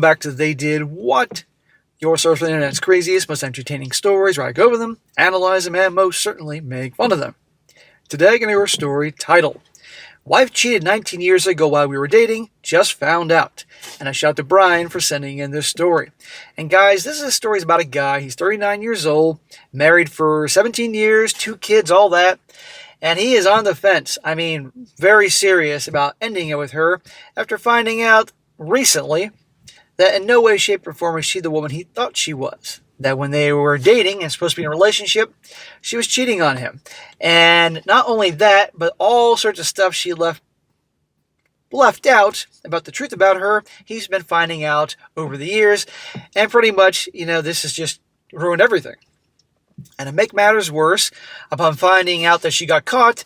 welcome back to They Did What? Your source for the internet's craziest, most entertaining stories where I go over them, analyze them, and most certainly make fun of them. Today I'm going to hear a story titled, Wife Cheated 19 Years Ago While We Were Dating, Just Found Out. And I shout to Brian for sending in this story. And guys, this is a story about a guy. He's 39 years old, married for 17 years, 2 kids, all that. And he is on the fence. I mean, very serious about ending it with her after finding out recently that in no way, shape, or form is she the woman he thought she was. That when they were dating and supposed to be in a relationship, she was cheating on him. And not only that, but all sorts of stuff she left out about the truth about her, he's been finding out over the years. And pretty much, this has just ruined everything. And to make matters worse, upon finding out that she got caught,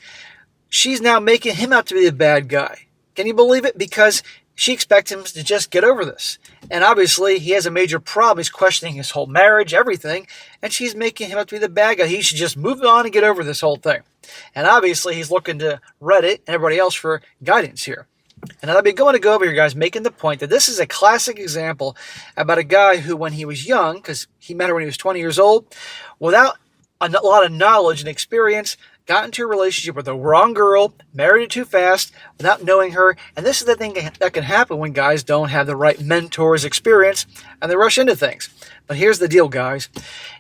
she's now making him out to be the bad guy. Can you believe it? Because she expects him to just get over this. And obviously, he has a major problem. He's questioning his whole marriage, everything. And she's making him out to be the bad guy. He should just move on and get over this whole thing. And obviously, he's looking to Reddit and everybody else for guidance here. And I've been going to go over here, guys, making the point that this is a classic example about a guy who, when he was young, because he met her when he was 20 years old, without a lot of knowledge and experience, got into a relationship with the wrong girl, married her too fast, without knowing her. And this is the thing that can happen when guys don't have the right mentors experience and they rush into things. But here's the deal, guys.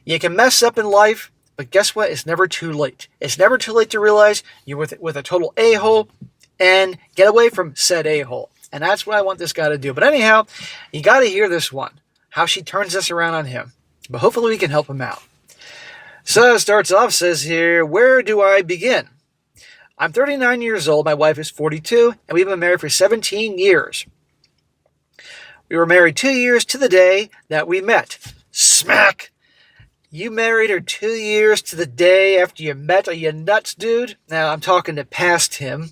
You can mess up in life, but guess what? It's never too late. It's never too late to realize you're with a total a-hole and get away from said a-hole. And that's what I want this guy to do. But anyhow, you got to hear this one, how she turns this around on him. But hopefully we can help him out. So it starts off, says here, where do I begin? I'm 39 years old, my wife is 42, and we've been married for 17 years. We were married 2 years to the day that we met. Smack! You married her 2 years to the day after you met? Are you nuts, dude? Now, I'm talking to past him.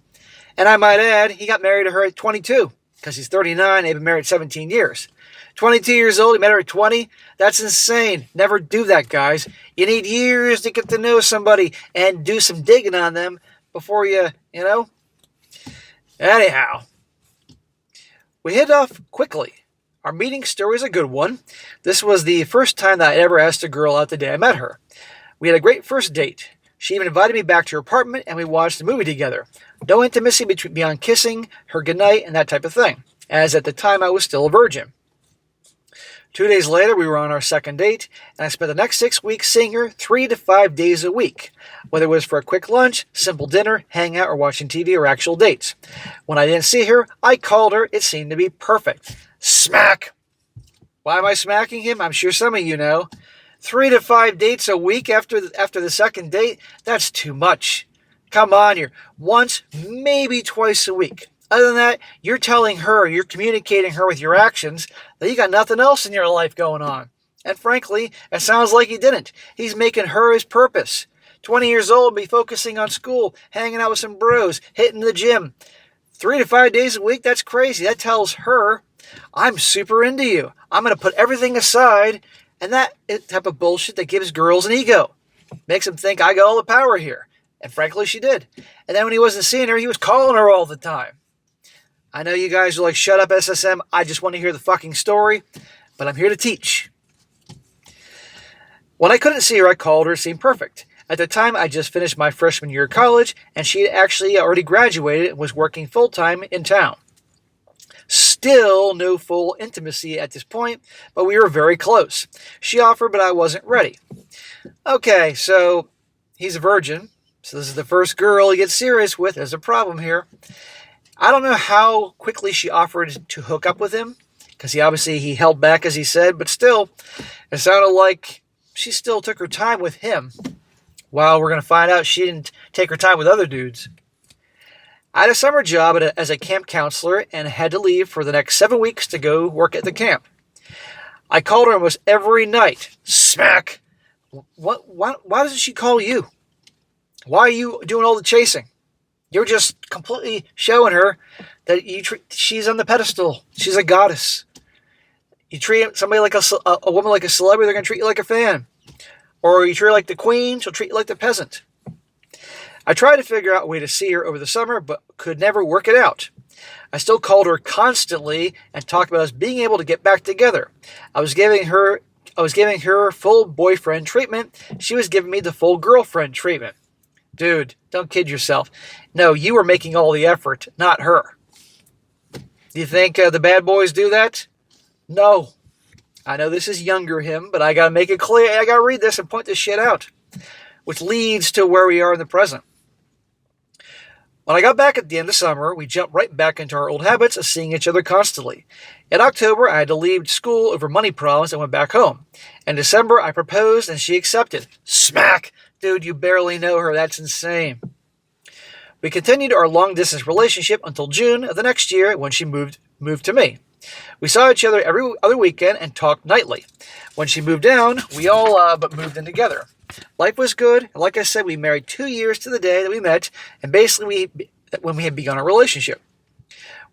And I might add, he got married to her at 22, because he's 39, they've been married 17 years. 22 years old, he met her at 20. That's insane. Never do that, guys. You need years to get to know somebody and do some digging on them before you. Anyhow, we hit off quickly. Our meeting story is a good one. This was the first time that I ever asked a girl out the day I met her. We had a great first date. She even invited me back to her apartment and we watched a movie together. No intimacy beyond kissing, her goodnight, and that type of thing, as at the time I was still a virgin. 2 days later, we were on our second date, and I spent the next 6 weeks seeing her 3 to 5 days a week, whether it was for a quick lunch, simple dinner, hangout, or watching TV, or actual dates. When I didn't see her, I called her. It seemed to be perfect. Smack! Why am I smacking him? I'm sure some of you know. 3 to 5 dates a week after the second date? That's too much. Come on, you're once, maybe twice a week. Other than that, you're telling her, you're communicating her with your actions that you got nothing else in your life going on. And frankly, it sounds like he didn't. He's making her his purpose. 20 years old, be focusing on school, hanging out with some bros, hitting the gym. 3 to 5 days a week, that's crazy. That tells her, I'm super into you. I'm going to put everything aside. And that type of bullshit that gives girls an ego. Makes them think I got all the power here. And frankly, she did. And then when he wasn't seeing her, he was calling her all the time. I know you guys are like, shut up, SSM. I just want to hear the fucking story. But I'm here to teach. When I couldn't see her, I called her. It seemed perfect. At the time, I just finished my freshman year of college. And she had actually already graduated and was working full-time in town. Still no full intimacy at this point, but we were very close. She offered, but I wasn't ready. Okay, so he's a virgin. So this is the first girl he gets serious with. There's a problem here. I don't know how quickly she offered to hook up with him, because he held back, as he said, but still, it sounded like she still took her time with him. Well, we're going to find out she didn't take her time with other dudes. I had a summer job as a camp counselor and had to leave for the next 7 weeks to go work at the camp. I called her almost every night. Smack! Why doesn't she call you? Why are you doing all the chasing? You're just completely showing her that she's on the pedestal. She's a goddess. You treat somebody like a woman like a celebrity, they're going to treat you like a fan. Or you treat her like the queen, she'll treat you like the peasant. I tried to figure out a way to see her over the summer, but could never work it out. I still called her constantly and talked about us being able to get back together. I was giving her full boyfriend treatment. She was giving me the full girlfriend treatment. Dude, don't kid yourself. No, you were making all the effort, not her. Do you think the bad boys do that? No. I know this is younger him, but I gotta make it clear. I gotta read this and point this shit out. Which leads to where we are in the present. When I got back at the end of summer, we jumped right back into our old habits of seeing each other constantly. In October, I had to leave school over money problems and went back home. In December, I proposed and she accepted. Smack! Dude, you barely know her. That's insane. We continued our long-distance relationship until June of the next year when she moved to me. We saw each other every other weekend and talked nightly. When she moved down, we all but moved in together. Life was good. And like I said, we married 2 years to the day that we met, and basically when we had begun our relationship.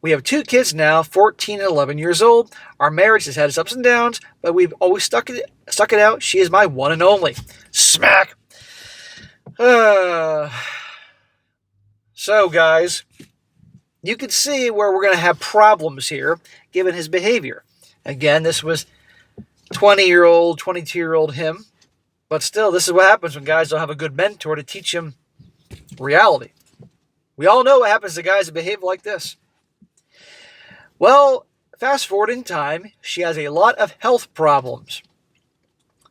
We have 2 kids now, 14 and 11 years old. Our marriage has had its ups and downs, but we've always stuck it out. She is my one and only. Smack! So, guys, you can see where we're going to have problems here, given his behavior. Again, this was 20-year-old, 22-year-old him. But still, this is what happens when guys don't have a good mentor to teach them reality. We all know what happens to guys that behave like this. Well, fast forward in time, she has a lot of health problems.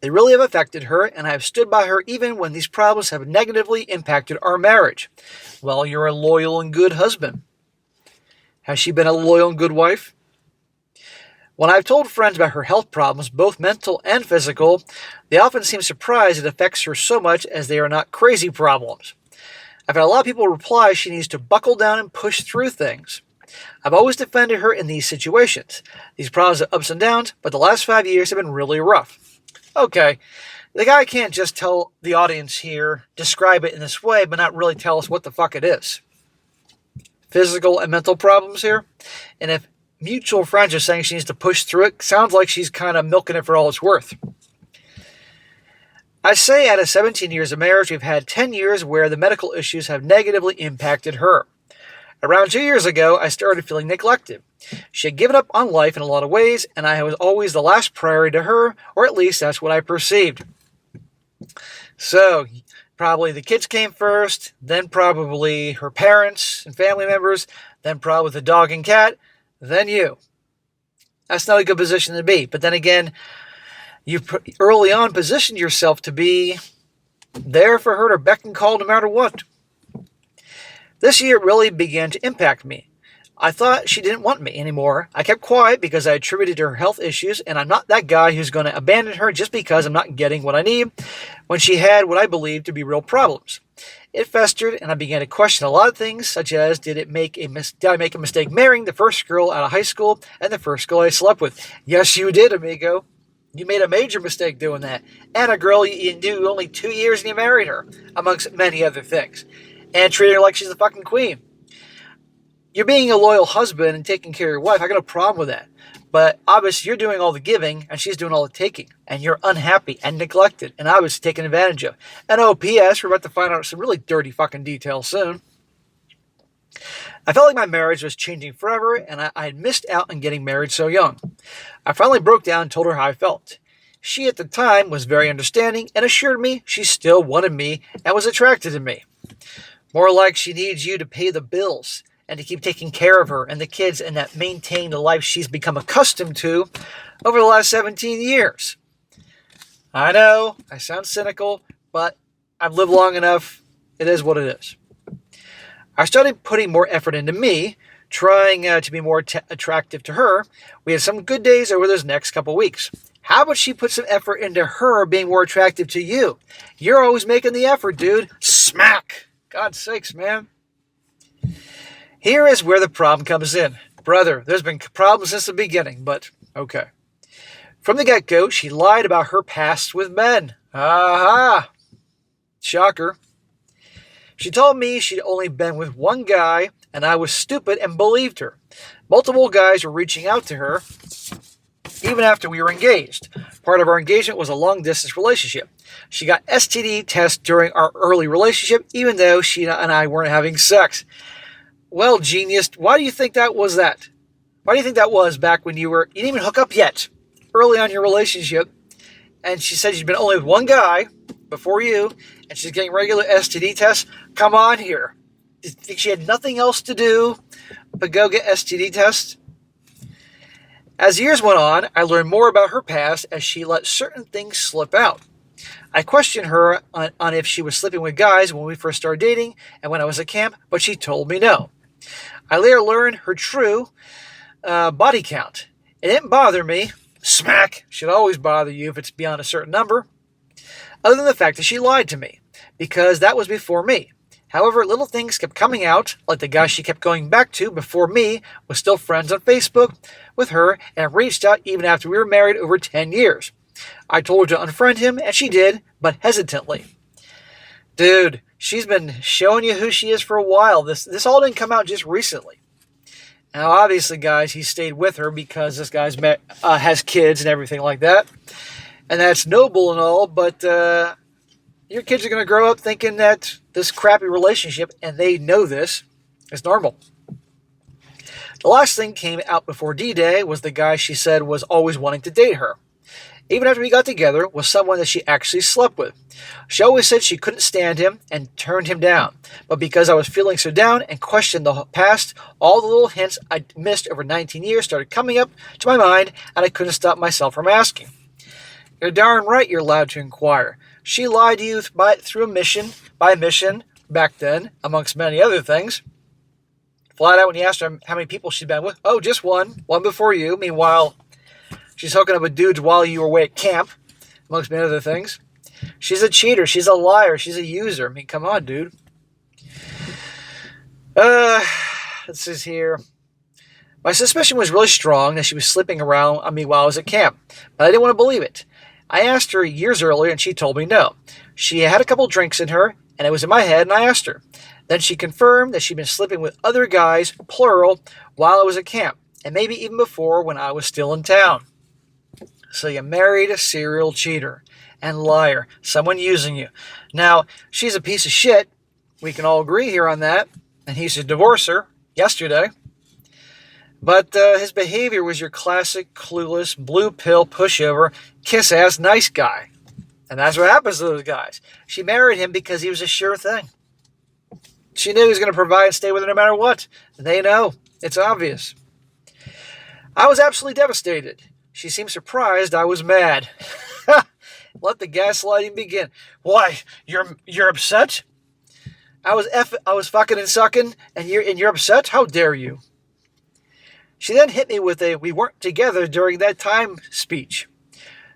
They really have affected her, and I have stood by her even when these problems have negatively impacted our marriage. Well, you're a loyal and good husband. Has she been a loyal and good wife? When I've told friends about her health problems, both mental and physical, they often seem surprised it affects her so much as they are not crazy problems. I've had a lot of people reply she needs to buckle down and push through things. I've always defended her in these situations. These problems have ups and downs, but the last 5 years have been really rough. Okay, the guy can't just tell the audience here, describe it in this way, but not really tell us what the fuck it is. Physical and mental problems here? And if mutual friends are saying she needs to push through it, sounds like she's kind of milking it for all it's worth. I say out of 17 years of marriage, we've had 10 years where the medical issues have negatively impacted her. Around 2 years ago, I started feeling neglected. She had given up on life in a lot of ways, and I was always the last priority to her, or at least that's what I perceived. So, probably the kids came first, then probably her parents and family members, then probably the dog and cat, then you. That's not a good position to be. But then again, you early on positioned yourself to be there for her to beck and call no matter what. This year really began to impact me. I thought she didn't want me anymore. I kept quiet because I attributed to her health issues, and I'm not that guy who's going to abandon her just because I'm not getting what I need when she had what I believed to be real problems. It festered, and I began to question a lot of things, such as did I make a mistake marrying the first girl out of high school and the first girl I slept with? Yes, you did, amigo. You made a major mistake doing that. And a girl you knew only 2 years and you married her, amongst many other things. And treating her like she's the fucking queen. You're being a loyal husband and taking care of your wife. I got no problem with that. But obviously you're doing all the giving and she's doing all the taking. And you're unhappy and neglected and obviously taken advantage of. And oh, P.S., we're about to find out some really dirty fucking details soon. I felt like my marriage was changing forever and I had missed out on getting married so young. I finally broke down and told her how I felt. She at the time was very understanding and assured me she still wanted me and was attracted to me. More like she needs you to pay the bills and to keep taking care of her and the kids and that maintain the life she's become accustomed to over the last 17 years. I know, I sound cynical, but I've lived long enough. It is what it is. I started putting more effort into me, trying to be more attractive to her. We had some good days over those next couple weeks. How about she put some effort into her being more attractive to you? You're always making the effort, dude. Smack! God's sakes, man. Here is where the problem comes in. Brother, there's been problems since the beginning, but okay. From the get-go, she lied about her past with men. Aha! Shocker. She told me she'd only been with one guy, and I was stupid and believed her. Multiple guys were reaching out to her, even after we were engaged. Part of our engagement was a long-distance relationship. She got STD tests during our early relationship, even though she and I weren't having sex. Well, genius, why do you think that was that? Why do you think that was back when you didn't even hook up yet? Early on in your relationship, and she said she's been only with one guy before you, and she's getting regular STD tests. Come on here. Do you think she had nothing else to do but go get STD tests? As years went on, I learned more about her past as she let certain things slip out. I questioned her on if she was sleeping with guys when we first started dating and when I was at camp, but she told me no. I later learned her true body count. It didn't bother me. Smack should always bother you if it's beyond a certain number. Other than the fact that she lied to me, because that was before me. However, little things kept coming out, like the guy she kept going back to before me was still friends on Facebook with her and reached out even after we were married over 10 years. I told her to unfriend him, and she did, but hesitantly. Dude, she's been showing you who she is for a while. This all didn't come out just recently. Now, obviously, guys, he stayed with her because this guy's has kids and everything like that. And that's noble and all, but your kids are going to grow up thinking that this crappy relationship, and they know this, is normal. The last thing came out before D-Day was the guy she said was always wanting to date her. Even after we got together, was someone that she actually slept with. She always said she couldn't stand him and turned him down. But because I was feeling so down and questioned the past, all the little hints I'd missed over 19 years started coming up to my mind, and I couldn't stop myself from asking. You're darn right you're allowed to inquire. She lied to you through by mission back then, amongst many other things. Flat out when you asked her how many people she'd been with, oh, just one before you. Meanwhile, she's hooking up with dudes while you were away at camp, amongst many other things. She's a cheater. She's a liar. She's a user. I mean, come on, dude. This is here. My suspicion was really strong that she was slipping around on me while I was at camp, but I didn't want to believe it. I asked her years earlier, and she told me no. She had a couple drinks in her, and it was in my head, and I asked her. Then she confirmed that she'd been sleeping with other guys, plural, while I was at camp, and maybe even before when I was still in town. So you married a serial cheater and liar, someone using you. Now, she's a piece of shit. We can all agree here on that, and he should divorce her yesterday. But his behavior was your classic, clueless, blue pill, pushover, kiss-ass nice guy. And that's what happens to those guys. She married him because he was a sure thing. She knew he was going to provide and stay with her no matter what. They know. It's obvious. I was absolutely devastated. She seemed surprised I was mad. Let the gaslighting begin. Why? You're upset? I was fucking and sucking, and you're upset? How dare you? She then hit me with a "we weren't together during that time" speech.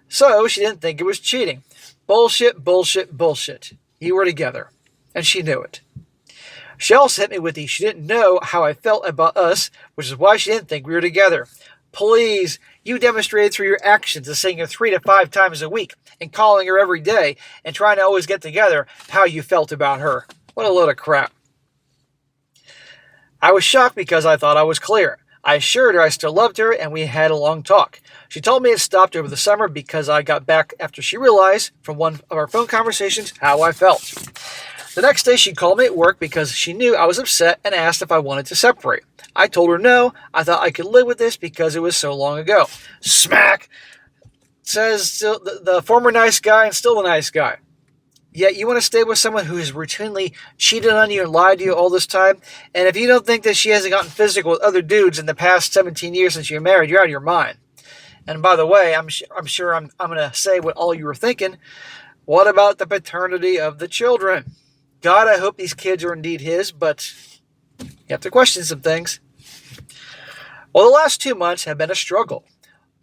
So she didn't think it was cheating. Bullshit, bullshit, bullshit. You were together. And she knew it. She also hit me with the "she didn't know how I felt about us, which is why she didn't think we were together." Please, you demonstrated through your actions of seeing her 3 to 5 times a week and calling her every day and trying to always get together how you felt about her. What a load of crap. I was shocked because I thought I was clear. I assured her I still loved her, and we had a long talk. She told me it stopped over the summer because I got back after she realized from one of our phone conversations how I felt. The next day she called me at work because she knew I was upset and asked if I wanted to separate. I told her no, I thought I could live with this because it was so long ago. Smack! Says still the former nice guy and still the nice guy. Yet you want to stay with someone who has routinely cheated on you and lied to you all this time? And if you don't think that she hasn't gotten physical with other dudes in the past 17 years since you're married, you're out of your mind. And by the way, I'm sure I'm going to say what all you were thinking. What about the paternity of the children? God, I hope these kids are indeed his, but you have to question some things. Well, the last 2 months have been a struggle.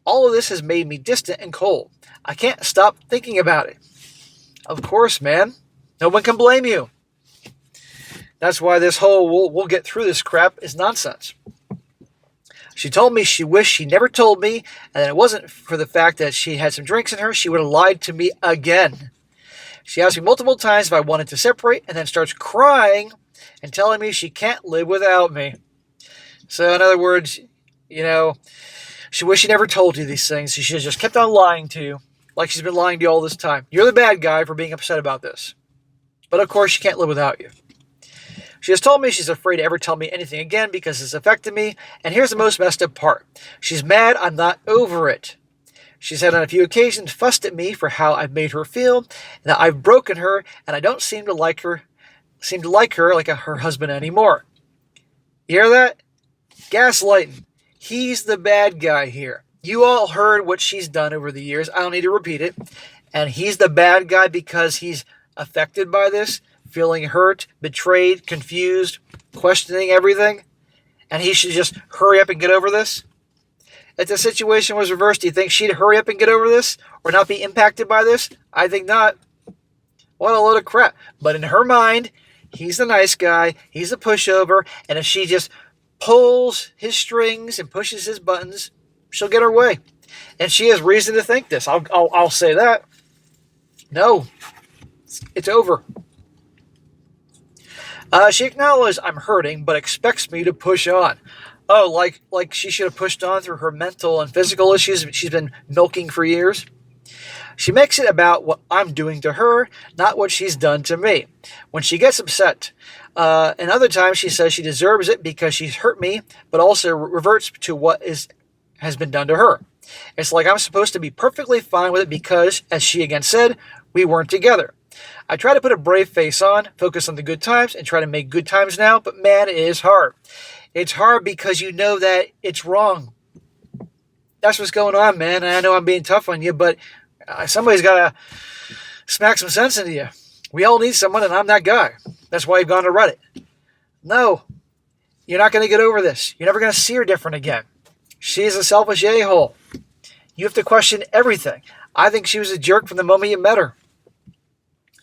All of this has made me distant and cold. I can't stop thinking about it. Of course, man. No one can blame you. That's why this whole we'll get through this crap is nonsense. She told me she wished she never told me, and that it wasn't for the fact that she had some drinks in her, she would have lied to me again. She asked me multiple times if I wanted to separate, and then starts crying and telling me she can't live without me. So, in other words, she wished she never told you these things. She should have just kept on lying to you, like she's been lying to you all this time. You're the bad guy for being upset about this. But of course, she can't live without you. She has told me she's afraid to ever tell me anything again because it's affected me, and here's the most messed up part. She's mad I'm not over it. She's had on a few occasions fussed at me for how I've made her feel, and that I've broken her, and I don't seem to like her like her husband anymore. You hear that? Gaslighting. He's the bad guy here. You all heard what she's done over the years. I don't need to repeat it. And he's the bad guy because he's affected by this, feeling hurt, betrayed, confused, questioning everything. And he should just hurry up and get over this. If the situation was reversed, do you think she'd hurry up and get over this or not be impacted by this? I think not. What a load of crap. But in her mind, he's the nice guy, he's a pushover, and if she just pulls his strings and pushes his buttons, she'll get her way. And she has reason to think this. I'll say that. No, it's over. She acknowledges I'm hurting, but expects me to push on. Oh, like she should have pushed on through her mental and physical issues she's been milking for years. She makes it about what I'm doing to her, not what she's done to me. When she gets upset, and other times she says she deserves it because she's hurt me, but also reverts to what has been done to her. It's like I'm supposed to be perfectly fine with it because, as she again said, we weren't together. I try to put a brave face on, focus on the good times, and try to make good times now, but man, it is hard. It's hard because you know that it's wrong. That's what's going on, man. And I know I'm being tough on you, but somebody's got to smack some sense into you. We all need someone, and I'm that guy. That's why you've gone to Reddit. No, you're not going to get over this. You're never going to see her different again. She's a selfish a-hole. You have to question everything. I think she was a jerk from the moment you met her.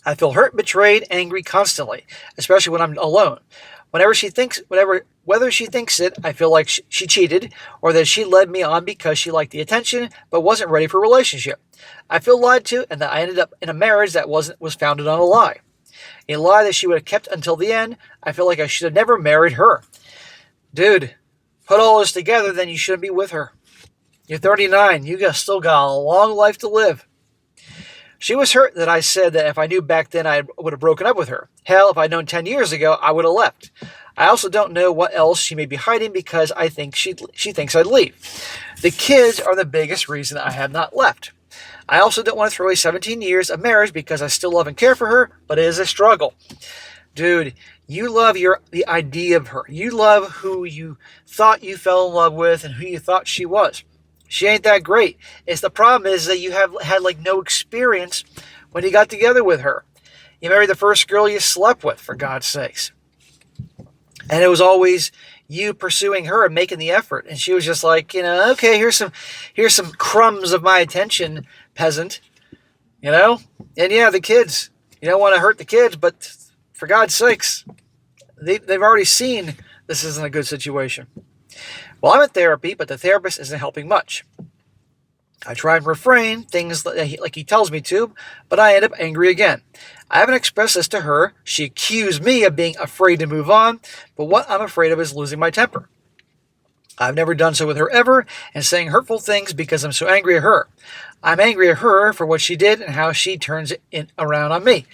I feel hurt, betrayed, angry constantly, especially when I'm alone. Whether she thinks it, I feel like she cheated or that she led me on because she liked the attention but wasn't ready for a relationship. I feel lied to and that I ended up in a marriage that was founded on a lie. A lie that she would have kept until the end. I feel like I should have never married her. Dude, put all this together, then you shouldn't be with her. You're 39. You still got a long life to live. She was hurt that I said that if I knew back then I would have broken up with her. Hell, if I'd known 10 years ago, I would have left. I also don't know what else she may be hiding because I think she thinks I'd leave. The kids are the biggest reason I have not left. I also don't want to throw away 17 years of marriage because I still love and care for her, but it is a struggle. Dude, you love the idea of her. You love who you thought you fell in love with and who you thought she was. She ain't that great. The problem is that you have had like no experience when you got together with her. You married the first girl you slept with, for God's sakes. And it was always you pursuing her and making the effort. And she was just like, okay, here's some crumbs of my attention, peasant. And yeah, the kids. You don't want to hurt the kids, but for God's sakes, they've already seen this isn't a good situation. Well, I'm in therapy, but the therapist isn't helping much. I try and refrain things like he tells me to, but I end up angry again. I haven't expressed this to her. She accused me of being afraid to move on, but what I'm afraid of is losing my temper. I've never done so with her ever and saying hurtful things because I'm so angry at her. I'm angry at her for what she did and how she turns it around on me.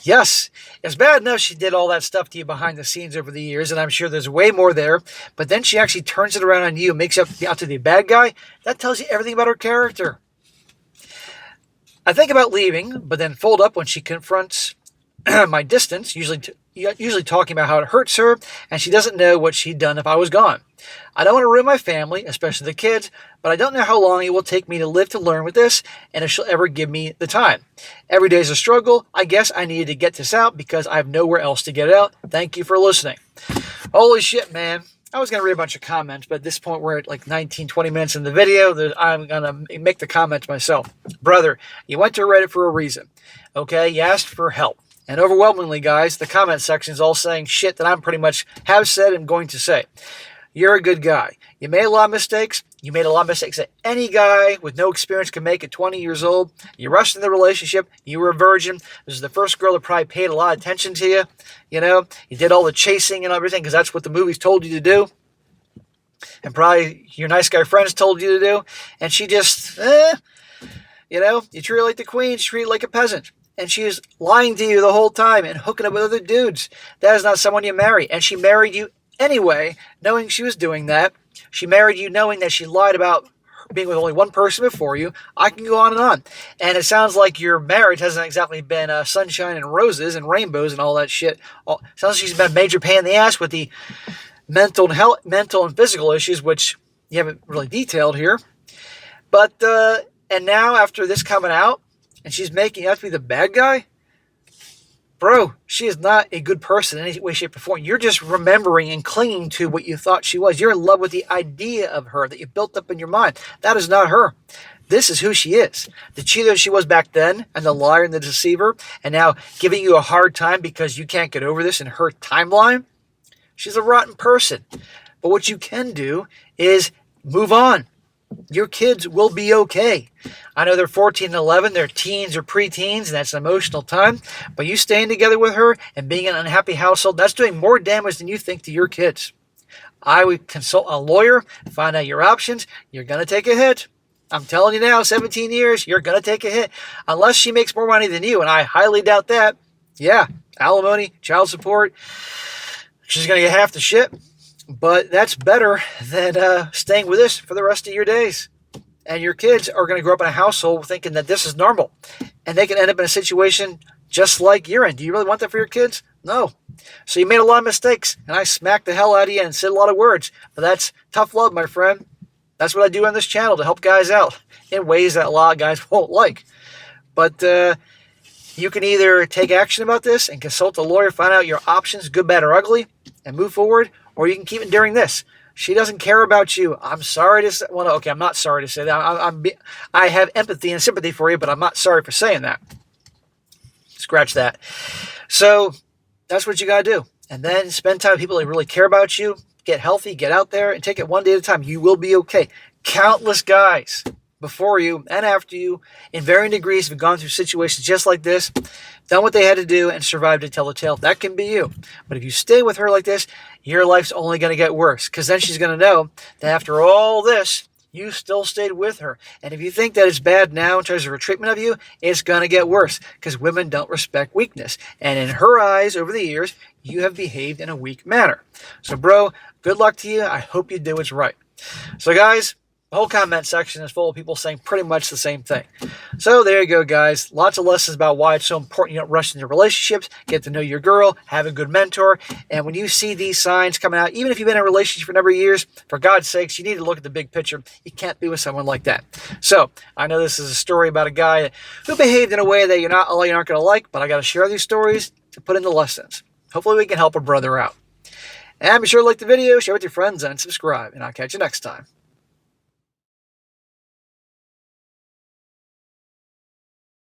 Yes, it's bad enough she did all that stuff to you behind the scenes over the years, and I'm sure there's way more there, but then she actually turns it around on you and makes you out to be a bad guy. That tells you everything about her character. I think about leaving, but then fold up when she confronts my distance, usually talking about how it hurts her, and she doesn't know what she'd done if I was gone. I don't want to ruin my family, especially the kids, but I don't know how long it will take me to live to learn with this, and if she'll ever give me the time. Every day is a struggle. I guess I needed to get this out because I have nowhere else to get it out. Thank you for listening. Holy shit, man. I was going to read a bunch of comments, but at this point we're at like 19, 20 minutes in the video. I'm going to make the comments myself. Brother, you went to Reddit for a reason. Okay, you asked for help. And overwhelmingly, guys, the comment section is all saying shit that I'm pretty much have said and going to say. You're a good guy. You made a lot of mistakes. You made a lot of mistakes that any guy with no experience can make at 20 years old. You rushed in the relationship. You were a virgin. This is the first girl that probably paid a lot of attention to you. You did all the chasing and everything because that's what the movies told you to do. And probably your nice guy friends told you to do. And she just, you treat her like the queen. She treated her like a peasant. and she was lying to you the whole time and hooking up with other dudes. That is not someone you marry. And she married you anyway, knowing she was doing that. She married you knowing that she lied about being with only one person before you. I can go on and on. And it sounds like your marriage hasn't exactly been sunshine and roses and rainbows and all that shit. Sounds like she's been a major pain in the ass with the mental and physical issues, which you haven't really detailed here. But, and now after this coming out, and she's making you have to be the bad guy? Bro, she is not a good person in any way, shape, or form. You're just remembering and clinging to what you thought she was. You're in love with the idea of her that you built up in your mind. That is not her. This is who she is. The cheater she was back then, and the liar and the deceiver, and now giving you a hard time because you can't get over this in her timeline. She's a rotten person. But what you can do is move on. Your kids will be okay. I know they're 14 and 11, they're teens or preteens, and that's an emotional time. But you staying together with her and being in an unhappy household, that's doing more damage than you think to your kids. I would consult a lawyer, find out your options. You're going to take a hit. I'm telling you now, 17 years, you're going to take a hit. Unless she makes more money than you, and I highly doubt that. Yeah, alimony, child support, she's going to get half the shit. But that's better than staying with this for the rest of your days. And your kids are going to grow up in a household thinking that this is normal. And they can end up in a situation just like you're in. Do you really want that for your kids? No. So you made a lot of mistakes. And I smacked the hell out of you and said a lot of words. But that's tough love, my friend. That's what I do on this channel, to help guys out in ways that a lot of guys won't like. But you can either take action about this and consult a lawyer, find out your options, good, bad, or ugly, and move forward. Or you can keep enduring this. She doesn't care about you. I'm sorry to say, well, okay, I'm not sorry to say that. I have empathy and sympathy for you, but I'm not sorry for saying that. Scratch that. So that's what you got to do. And then spend time with people that really care about you. Get healthy, get out there, and take it one day at a time. You will be okay. Countless guys before you and after you, in varying degrees, have gone through situations just like this, done what they had to do, and survived to tell the tale. That can be you. But if you stay with her like this, your life's only going to get worse, because then she's going to know that after all this, you still stayed with her. And if you think that it's bad now in terms of her treatment of you, it's going to get worse, because women don't respect weakness. And in her eyes, over the years, you have behaved in a weak manner. So, bro, good luck to you. I hope you do what's right. So, guys, the whole comment section is full of people saying pretty much the same thing. So there you go, guys. Lots of lessons about why it's so important you don't rush into relationships. Get to know your girl. Have a good mentor. And when you see these signs coming out, even if you've been in a relationship for a number of years, for God's sakes, you need to look at the big picture. You can't be with someone like that. So I know this is a story about a guy who behaved in a way that you aren't going to like, but I got to share these stories to put into lessons. Hopefully we can help a brother out. And be sure to like the video, share with your friends, and subscribe. And I'll catch you next time.